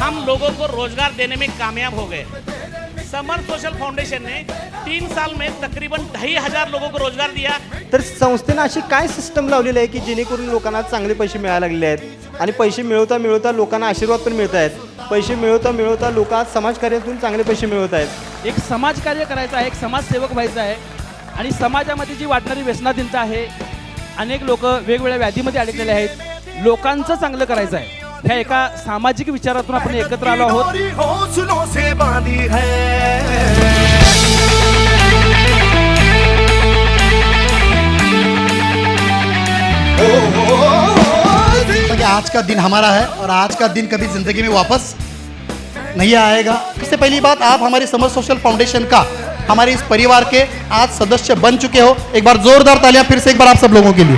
हम लोगों को रोजगार देने में कामयाब हो गए। समर सोशल फाउंडेशन ने 3 साल में तकरीबन 2,500 लोगों को रोजगार दिया। तर संस्थेनं अशी काय सिस्टम लावलेली आहे की जेणेकरून लोकांना चांगले पैसे मिळायला लागलेले आहेत आणि पैसे मिळवता मिळवता लोकांना आशीर्वाद पण मिळत आहेत। पैसे मिळवता मिळवता लोक आज समाजकार्यातून चांगले पैसे मिळवत आहेत। एक समाजकार्य करायचं आहे, एक समाजसेवक व्हायचं आहे आणि समाजामध्ये जी वाढणारी व्यसनाधीनता आहे, अनेक लोक वेगवेगळ्या व्याधीमध्ये अडकलेले आहेत, लोकांचं चांगलं करायचं आहे। ह्या एका सामाजिक विचारातून आपण एकत्र आलो आहोत। हौसलों से बांधी है। आज का दिन हमारा है और आज का दिन कभी जिंदगी में वापस नहीं आएगा। इससे पहली बात, आप हमारे समर सोशल फाउंडेशन का हमारे इस परिवार के आज सदस्य बन चुके हो। एक बार जोरदार तालियां फिर से एक बार आप सब लोगों के लिए।